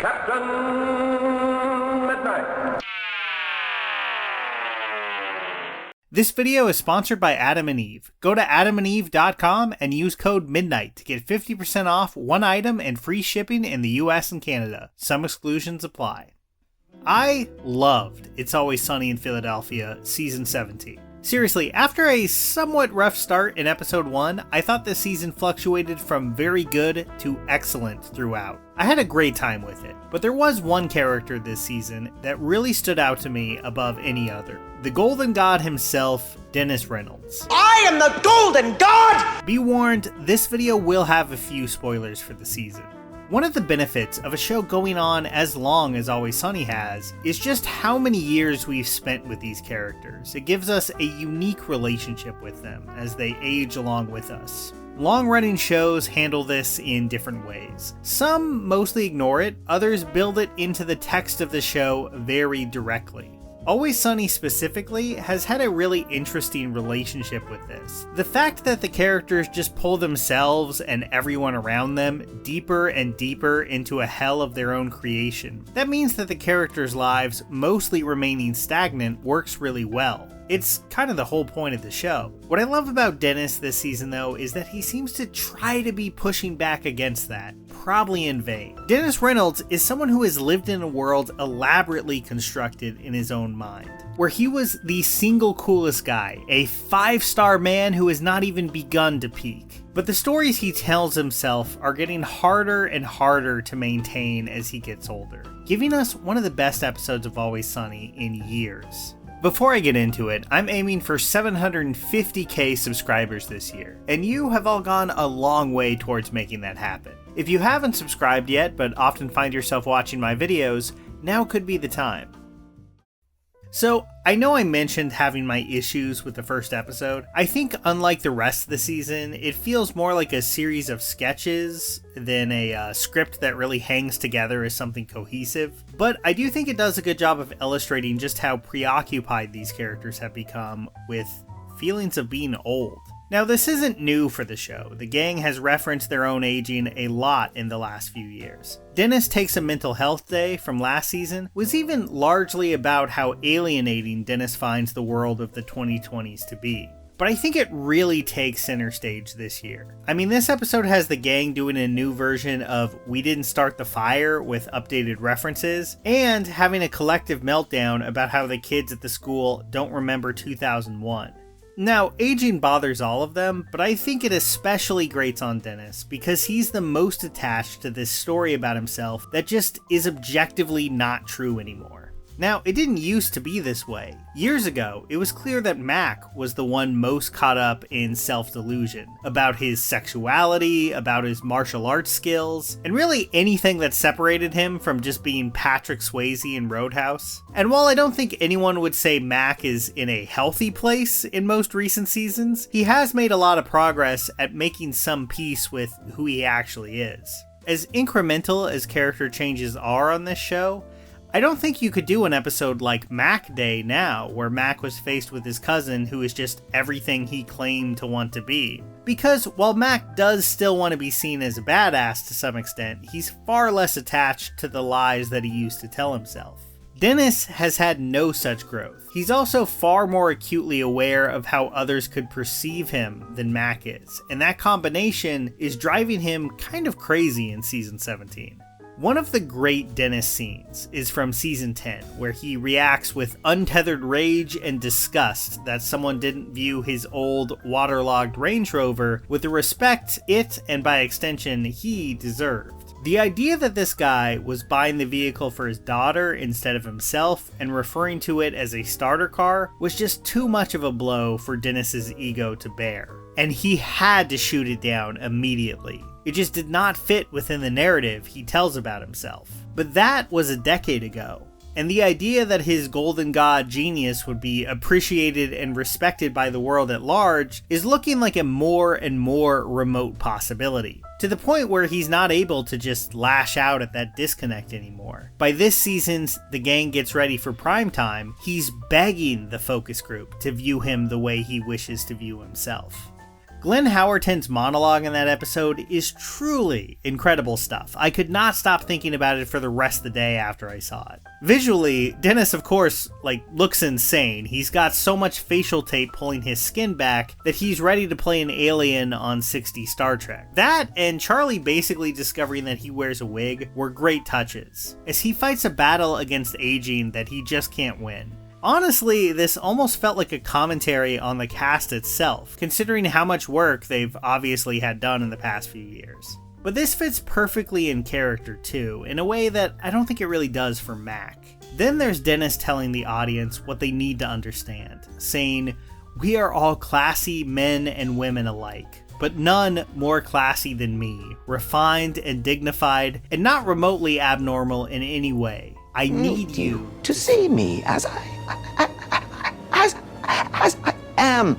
Captain Midnight. This video is sponsored by Adam and Eve. Go to adamandeve.com and use code MIDNIGHT to get 50% off one item and free shipping in the US and Canada. Some exclusions apply. I loved It's Always Sunny in Philadelphia Season 17. Seriously, after a somewhat rough start in episode 1, I thought this season fluctuated from very good to excellent throughout. I had a great time with it, but there was one character this season that really stood out to me above any other. The Golden God himself, Dennis Reynolds. I am the Golden God! Be warned, this video will have a few spoilers for the season. One of the benefits of a show going on as long as Always Sunny has is just how many years we've spent with these characters. It gives us a unique relationship with them as they age along with us. Long-running shows handle this in different ways. Some mostly ignore it, others build it into the text of the show very directly. Always Sunny specifically has had a really interesting relationship with this. The fact that the characters just pull themselves and everyone around them deeper and deeper into a hell of their own creation. That means that the characters' lives mostly remaining stagnant works really well. It's kind of the whole point of the show. What I love about Dennis this season though is that he seems to try to be pushing back against that, probably in vain. Dennis Reynolds is someone who has lived in a world elaborately constructed in his own mind, where he was the single coolest guy, a 5-star man who has not even begun to peak. But the stories he tells himself are getting harder and harder to maintain as he gets older, giving us one of the best episodes of Always Sunny in years. Before I get into it, I'm aiming for 750k subscribers this year, and you have all gone a long way towards making that happen. If you haven't subscribed yet, but often find yourself watching my videos, now could be the time. So, I know I mentioned having my issues with the first episode. I think unlike the rest of the season, it feels more like a series of sketches than a script that really hangs together as something cohesive. But I do think it does a good job of illustrating just how preoccupied these characters have become with feelings of being old. Now, this isn't new for the show. The gang has referenced their own aging a lot in the last few years. Dennis Takes a Mental Health Day from last season was even largely about how alienating Dennis finds the world of the 2020s to be. But I think it really takes center stage this year. I mean, this episode has the gang doing a new version of We Didn't Start the Fire with updated references, and having a collective meltdown about how the kids at the school don't remember 2001. Now, aging bothers all of them, but I think it especially grates on Dennis because he's the most attached to this story about himself that just is objectively not true anymore. Now, it didn't used to be this way. Years ago, it was clear that Mac was the one most caught up in self-delusion, about his sexuality, about his martial arts skills, and really anything that separated him from just being Patrick Swayze in Roadhouse. And while I don't think anyone would say Mac is in a healthy place in most recent seasons, he has made a lot of progress at making some peace with who he actually is. As incremental as character changes are on this show, I don't think you could do an episode like Mac Day now, where Mac was faced with his cousin who is just everything he claimed to want to be. Because while Mac does still want to be seen as a badass to some extent, he's far less attached to the lies that he used to tell himself. Dennis has had no such growth. He's also far more acutely aware of how others could perceive him than Mac is, and that combination is driving him kind of crazy in season 17. One of the great Dennis scenes is from season 10, where he reacts with untethered rage and disgust that someone didn't view his old, waterlogged Range Rover with the respect it, and by extension, he deserved. The idea that this guy was buying the vehicle for his daughter instead of himself and referring to it as a starter car was just too much of a blow for Dennis's ego to bear. And he had to shoot it down immediately. It just did not fit within the narrative he tells about himself. But that was a decade ago. And the idea that his golden god genius would be appreciated and respected by the world at large is looking like a more and more remote possibility, to the point where he's not able to just lash out at that disconnect anymore. By this season's The Gang Gets Ready for Primetime, he's begging the focus group to view him the way he wishes to view himself. Glenn Howerton's monologue in that episode is truly incredible stuff. I could not stop thinking about it for the rest of the day after I saw it. Visually, Dennis, of course, looks insane. He's got so much facial tape pulling his skin back that he's ready to play an alien on 60 Star Trek. That and Charlie basically discovering that he wears a wig were great touches, as he fights a battle against aging that he just can't win. Honestly, this almost felt like a commentary on the cast itself, considering how much work they've obviously had done in the past few years. But this fits perfectly in character too, in a way that I don't think it really does for Mac. Then there's Dennis telling the audience what they need to understand, saying, "We are all classy men and women alike, but none more classy than me, refined and dignified, and not remotely abnormal in any way. I need you to see me as I am."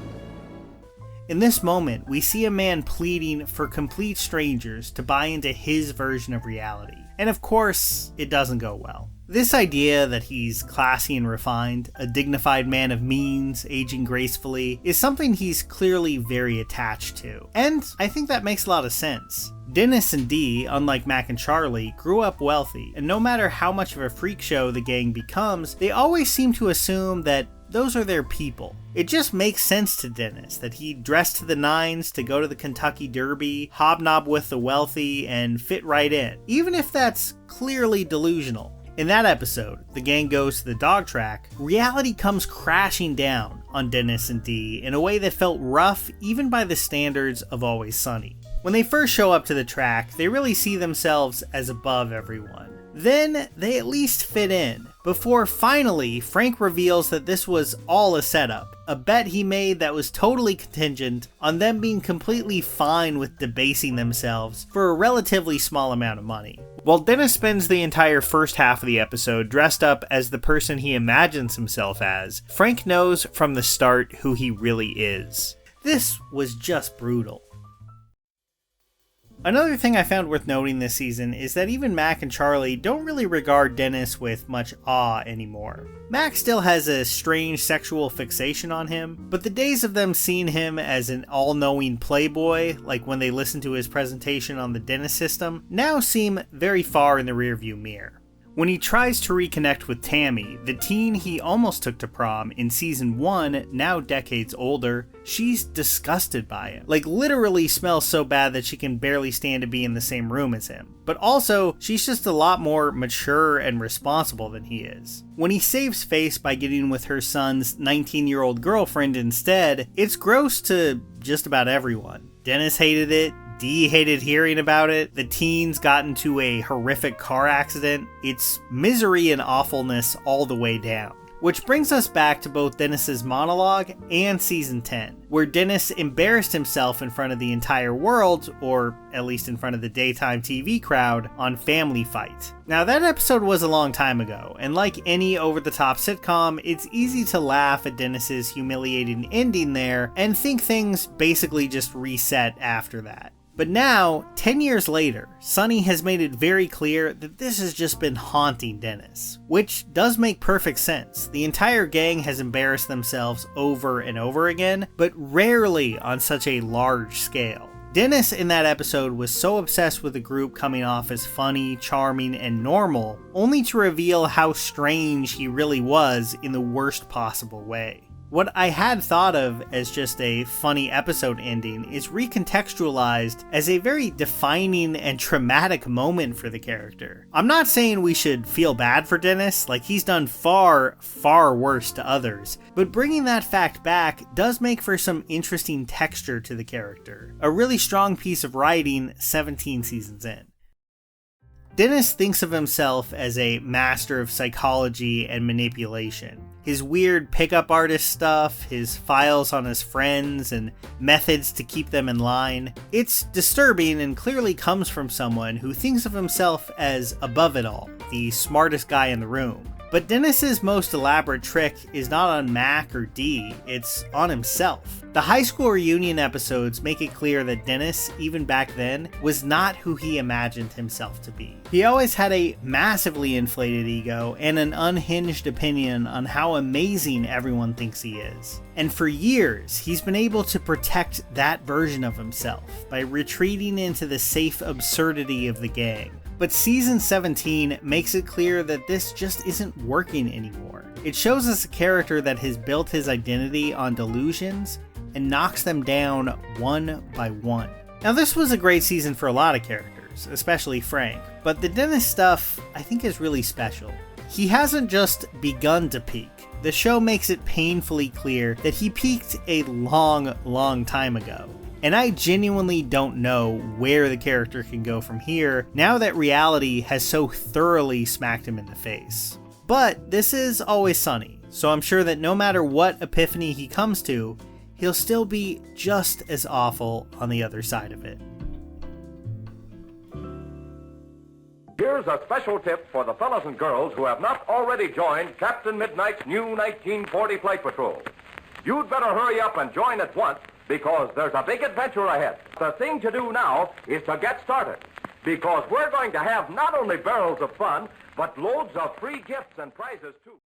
In this moment, we see a man pleading for complete strangers to buy into his version of reality. And of course, it doesn't go well. This idea that he's classy and refined, a dignified man of means, aging gracefully, is something he's clearly very attached to. And I think that makes a lot of sense. Dennis and Dee, unlike Mac and Charlie, grew up wealthy, and no matter how much of a freak show the gang becomes, they always seem to assume that those are their people. It just makes sense to Dennis that he dressed to the nines to go to the Kentucky Derby, hobnob with the wealthy, and fit right in, even if that's clearly delusional. In that episode, the gang goes to the dog track, reality comes crashing down on Dennis and Dee in a way that felt rough even by the standards of Always Sunny. When they first show up to the track, they really see themselves as above everyone. Then they at least fit in, before finally Frank reveals that this was all a setup, a bet he made that was totally contingent on them being completely fine with debasing themselves for a relatively small amount of money. While Dennis spends the entire first half of the episode dressed up as the person he imagines himself as, Frank knows from the start who he really is. This was just brutal. Another thing I found worth noting this season is that even Mac and Charlie don't really regard Dennis with much awe anymore. Mac still has a strange sexual fixation on him, but the days of them seeing him as an all-knowing playboy, like when they listened to his presentation on the Dennis system, now seem very far in the rearview mirror. When he tries to reconnect with Tammy, the teen he almost took to prom in season 1, now decades older, she's disgusted by him. Literally smells so bad that she can barely stand to be in the same room as him. But also, she's just a lot more mature and responsible than he is. When he saves face by getting with her son's 19-year-old girlfriend instead, it's gross to just about everyone. Dennis hated it. Dee hated hearing about it. The teens got into a horrific car accident. It's misery and awfulness all the way down. Which brings us back to both Dennis's monologue and season 10, where Dennis embarrassed himself in front of the entire world, or at least in front of the daytime TV crowd, on Family Fight. Now that episode was a long time ago, and like any over-the-top sitcom, it's easy to laugh at Dennis's humiliating ending there and think things basically just reset after that. But now, 10 years later, Sunny has made it very clear that this has just been haunting Dennis, which does make perfect sense. The entire gang has embarrassed themselves over and over again, but rarely on such a large scale. Dennis in that episode was so obsessed with the group coming off as funny, charming, and normal, only to reveal how strange he really was in the worst possible way. What I had thought of as just a funny episode ending is recontextualized as a very defining and traumatic moment for the character. I'm not saying we should feel bad for Dennis, he's done far, far worse to others, but bringing that fact back does make for some interesting texture to the character. A really strong piece of writing 17 seasons in. Dennis thinks of himself as a master of psychology and manipulation. His weird pickup artist stuff, his files on his friends, and methods to keep them in line. It's disturbing and clearly comes from someone who thinks of himself as above it all, the smartest guy in the room. But Dennis's most elaborate trick is not on Mac or Dee, it's on himself. The high school reunion episodes make it clear that Dennis, even back then, was not who he imagined himself to be. He always had a massively inflated ego and an unhinged opinion on how amazing everyone thinks he is. And for years, he's been able to protect that version of himself by retreating into the safe absurdity of the gang. But season 17 makes it clear that this just isn't working anymore. It shows us a character that has built his identity on delusions and knocks them down one by one. Now, this was a great season for a lot of characters, especially Frank, but the Dennis stuff I think is really special. He hasn't just begun to peak. The show makes it painfully clear that he peaked a long time ago. And I genuinely don't know where the character can go from here now that reality has so thoroughly smacked him in the face. But this is Always Sunny, so I'm sure that no matter what epiphany he comes to, he'll still be just as awful on the other side of it. Here's a special tip for the fellas and girls who have not already joined Captain Midnight's new 1940 Flight Patrol. You'd better hurry up and join at once, because there's a big adventure ahead. The thing to do now is to get started, because we're going to have not only barrels of fun, but loads of free gifts and prizes too.